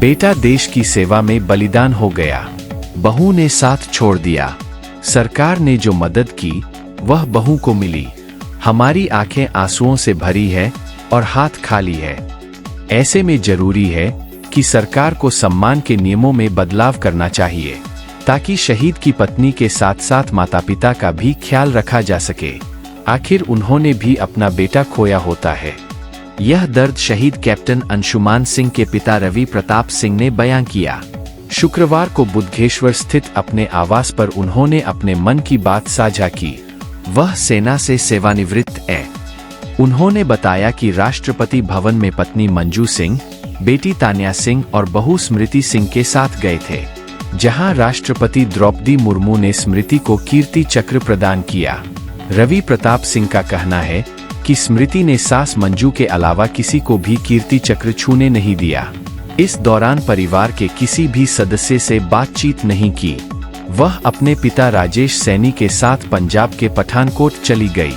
बेटा देश की सेवा में बलिदान हो गया, बहू ने साथ छोड़ दिया। सरकार ने जो मदद की वह बहू को मिली। हमारी आंखें आंसुओं से भरी है और हाथ खाली है। ऐसे में जरूरी है कि सरकार को सम्मान के नियमों में बदलाव करना चाहिए, ताकि शहीद की पत्नी के साथ साथ माता पिता का भी ख्याल रखा जा सके। आखिर उन्होंने भी अपना बेटा खोया होता है। यह दर्द शहीद कैप्टन अंशुमान सिंह के पिता रवि प्रताप सिंह ने बयां किया। शुक्रवार को बुद्धेश्वर स्थित अपने आवास पर उन्होंने अपने मन की बात साझा की। वह सेना से सेवानिवृत्त है। उन्होंने बताया कि राष्ट्रपति भवन में पत्नी मंजू सिंह, बेटी तान्या सिंह और बहू स्मृति सिंह के साथ गए थे, जहां राष्ट्रपति द्रौपदी मुर्मू ने स्मृति को कीर्ति चक्र प्रदान किया। रवि प्रताप सिंह का कहना है कि स्मृति ने सास मंजू के अलावा किसी को भी कीर्ति चक्र छूने नहीं दिया। इस दौरान परिवार के किसी भी सदस्य से बातचीत नहीं की। वह अपने पिता राजेश सैनी के साथ पंजाब के पठानकोट चली गई।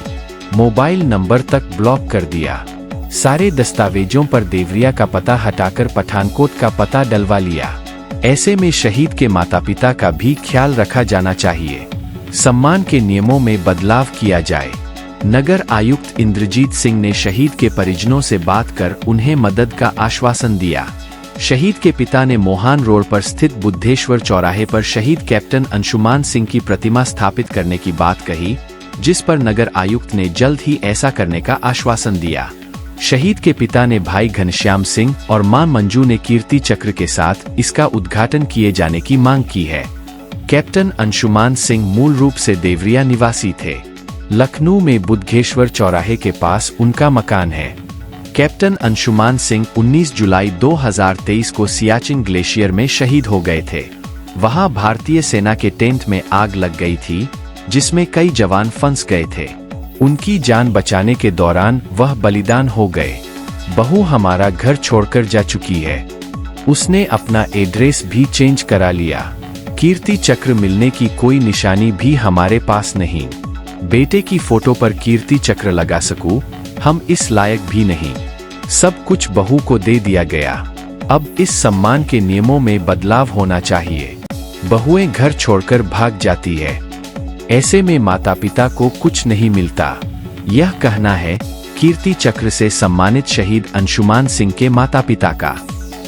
मोबाइल नंबर तक ब्लॉक कर दिया। सारे दस्तावेजों पर देवरिया का पता हटाकर पठानकोट का पता डलवा लिया। ऐसे में शहीद के माता पिता का भी ख्याल रखा जाना चाहिए। सम्मान के नियमों में बदलाव किया जाए। नगर आयुक्त इंद्रजीत सिंह ने शहीद के परिजनों से बात कर उन्हें मदद का आश्वासन दिया। शहीद के पिता ने मोहान रोड पर स्थित बुद्धेश्वर चौराहे पर शहीद कैप्टन अंशुमान सिंह की प्रतिमा स्थापित करने की बात कही, जिस पर नगर आयुक्त ने जल्द ही ऐसा करने का आश्वासन दिया। शहीद के पिता ने भाई घनश्याम सिंह और मां मंजू ने कीर्ति चक्र के साथ इसका उद्घाटन किए जाने की मांग की है। कैप्टन अंशुमान सिंह मूल रूप से देवरिया निवासी थे। लखनऊ में बुद्धेश्वर चौराहे के पास उनका मकान है। कैप्टन अंशुमान सिंह 19 जुलाई 2023 को सियाचिन ग्लेशियर में शहीद हो गए थे। वहां भारतीय सेना के टेंट में आग लग गई थी, जिसमें कई जवान फंस गए थे। उनकी जान बचाने के दौरान वह बलिदान हो गए। बहू हमारा घर छोड़कर जा चुकी है। उसने अपना एड्रेस भी चेंज करा लिया। कीर्ति चक्र मिलने की कोई निशानी भी हमारे पास नहीं। बेटे की फोटो पर कीर्ति चक्र लगा सकूं, हम इस लायक भी नहीं। सब कुछ बहू को दे दिया गया। अब इस सम्मान के नियमों में बदलाव होना चाहिए। बहुएं घर छोड़कर भाग जाती है। ऐसे में माता पिता को कुछ नहीं मिलता। यह कहना है कीर्ति चक्र से सम्मानित शहीद अंशुमान सिंह के माता पिता का।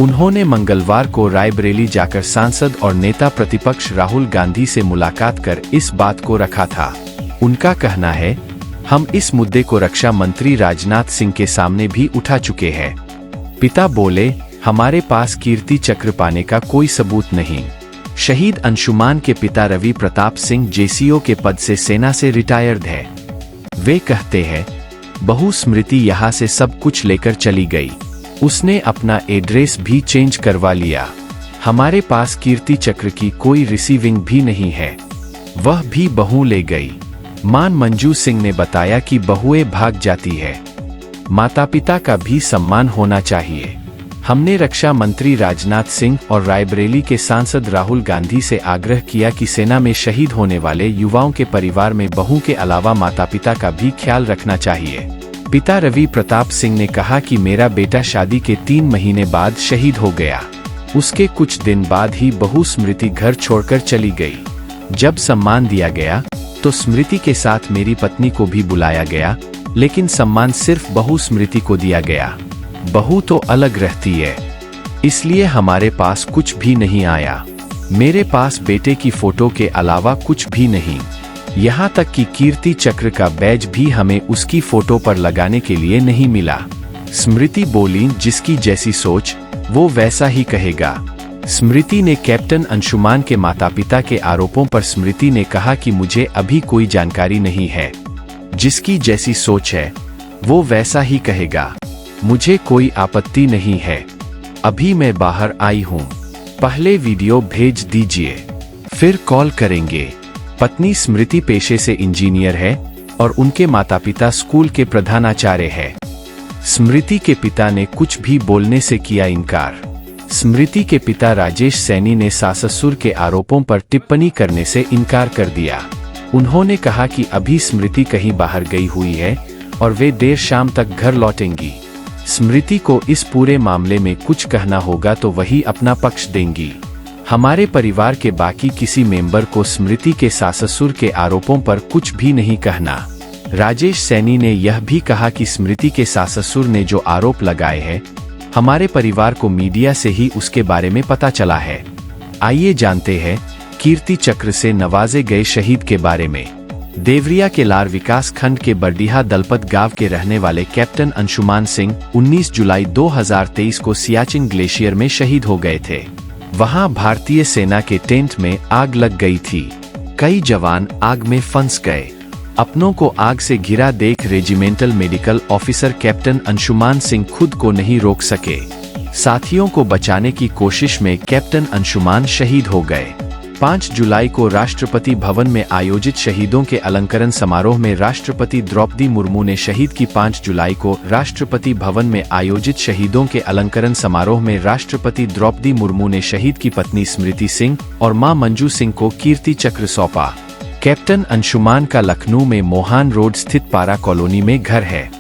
उन्होंने मंगलवार को रायबरेली जाकर सांसद और नेता प्रतिपक्ष राहुल गांधी से मुलाकात कर इस बात को रखा था। उनका कहना है, हम इस मुद्दे को रक्षा मंत्री राजनाथ सिंह के सामने भी उठा चुके हैं। पिता बोले, हमारे पास कीर्ति चक्र पाने का कोई सबूत नहीं। शहीद अंशुमान के पिता रवि प्रताप सिंह जेसीओ के पद से सेना से रिटायर्ड है। वे कहते हैं, बहू स्मृति यहाँ से सब कुछ लेकर चली गई। उसने अपना एड्रेस भी चेंज करवा लिया। हमारे पास कीर्ति चक्र की कोई रिसीविंग भी नहीं है। वह भी बहू ले गई। मां मंजू सिंह ने बताया कि बहुएं भाग जाती है। माता पिता का भी सम्मान होना चाहिए। हमने रक्षा मंत्री राजनाथ सिंह और रायबरेली के सांसद राहुल गांधी से आग्रह किया कि सेना में शहीद होने वाले युवाओं के परिवार में बहू के अलावा माता पिता का भी ख्याल रखना चाहिए। पिता रवि प्रताप सिंह ने कहा कि मेरा बेटा शादी के 3 महीने बाद शहीद हो गया। उसके कुछ दिन बाद ही बहू स्मृति घर छोड़कर चली गई। जब सम्मान दिया गया तो स्मृति के साथ मेरी पत्नी को भी बुलाया गया, लेकिन सम्मान सिर्फ बहू स्मृति को दिया गया। बहू तो अलग रहती है, इसलिए हमारे पास कुछ भी नहीं आया। मेरे पास बेटे की फोटो के अलावा कुछ भी नहीं। यहाँ तक कि कीर्ति चक्र का बैज भी हमें उसकी फोटो पर लगाने के लिए नहीं मिला। स्मृति बोली, जिसकी जैसी सोच वो वैसा ही कहेगा। स्मृति ने कैप्टन अंशुमान के माता पिता के आरोपों पर स्मृति ने कहा कि मुझे अभी कोई जानकारी नहीं है। जिसकी जैसी सोच है वो वैसा ही कहेगा। मुझे कोई आपत्ति नहीं है। अभी मैं बाहर आई हूँ। पहले वीडियो भेज दीजिए, फिर कॉल करेंगे। पत्नी स्मृति पेशे से इंजीनियर है और उनके माता पिता स्कूल के प्रधानाचार्य है। स्मृति के पिता ने कुछ भी बोलने से किया इनकार। स्मृति के पिता राजेश सैनी ने सास-ससुर के आरोपों पर टिप्पणी करने से इनकार कर दिया। उन्होंने कहा कि अभी स्मृति कहीं बाहर गई हुई है और वे देर शाम तक घर लौटेंगी। स्मृति को इस पूरे मामले में कुछ कहना होगा तो वही अपना पक्ष देंगी। हमारे परिवार के बाकी किसी मेंबर को स्मृति के सास-ससुर के आरोपों पर कुछ भी नहीं कहना। राजेश सैनी ने यह भी कहा कि स्मृति के सास-ससुर ने जो आरोप लगाए हैं, हमारे परिवार को मीडिया से ही उसके बारे में पता चला है। आइए जानते हैं कीर्ति चक्र से नवाजे गए शहीद के बारे में। देवरिया के लार विकास खंड के बरडीहा दलपत गांव के रहने वाले कैप्टन अंशुमान सिंह 19 जुलाई 2023 को सियाचिन ग्लेशियर में शहीद हो गए थे। वहां भारतीय सेना के टेंट में आग लग गई थी। कई जवान आग में फंस गए। अपनों को आग से घिरा देख regimental medical officer captain Anshuman Singh खुद को नहीं रोक सके। साथियों को बचाने की कोशिश में कैप्टन अंशुमान शहीद हो गए। 5 जुलाई को राष्ट्रपति भवन में आयोजित शहीदों के अलंकरण समारोह में राष्ट्रपति द्रौपदी मुर्मू ने शहीद की 5 जुलाई को राष्ट्रपति भवन में आयोजित शहीदों के अलंकरण समारोह में राष्ट्रपति द्रौपदी मुर्मू ने शहीद की पत्नी स्मृति सिंह और मां मंजू सिंह को कीर्ति चक्र सौंपा। कैप्टन अंशुमान का लखनऊ में मोहान रोड स्थित पारा कॉलोनी में घर है।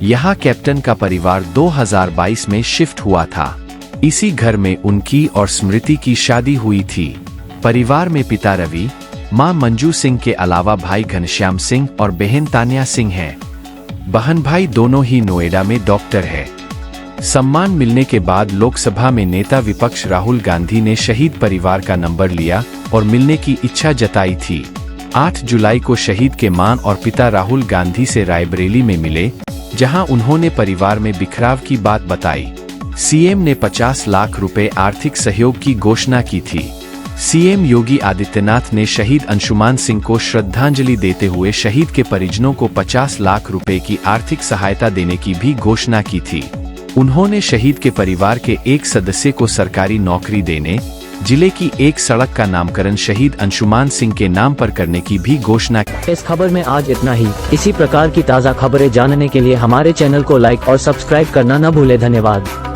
यहाँ कैप्टन का परिवार 2022 में शिफ्ट हुआ था। इसी घर में उनकी और स्मृति की शादी हुई थी। परिवार में पिता रवि, मां मंजू सिंह के अलावा भाई घनश्याम सिंह और बहन तान्या सिंह हैं। बहन भाई दोनों ही नोएडा में डॉक्टर है। सम्मान मिलने के बाद लोकसभा में नेता विपक्ष राहुल गांधी ने शहीद परिवार का नंबर लिया और मिलने की इच्छा जताई थी। 8 जुलाई को शहीद के मां और पिता राहुल गांधी से रायबरेली में मिले, जहां उन्होंने परिवार में बिखराव की बात बताई। सीएम ने 50 लाख रुपए आर्थिक सहयोग की घोषणा की थी। सीएम योगी आदित्यनाथ ने शहीद अंशुमान सिंह को श्रद्धांजलि देते हुए शहीद के परिजनों को 50 लाख रुपए की आर्थिक सहायता देने की भी घोषणा की थी। उन्होंने शहीद के परिवार के एक सदस्य को सरकारी नौकरी देने, जिले की एक सड़क का नामकरण शहीद अंशुमान सिंह के नाम पर करने की भी घोषणा की। इस खबर में आज इतना ही। इसी प्रकार की ताज़ा खबरें जानने के लिए हमारे चैनल को लाइक और सब्सक्राइब करना न भूलें। धन्यवाद।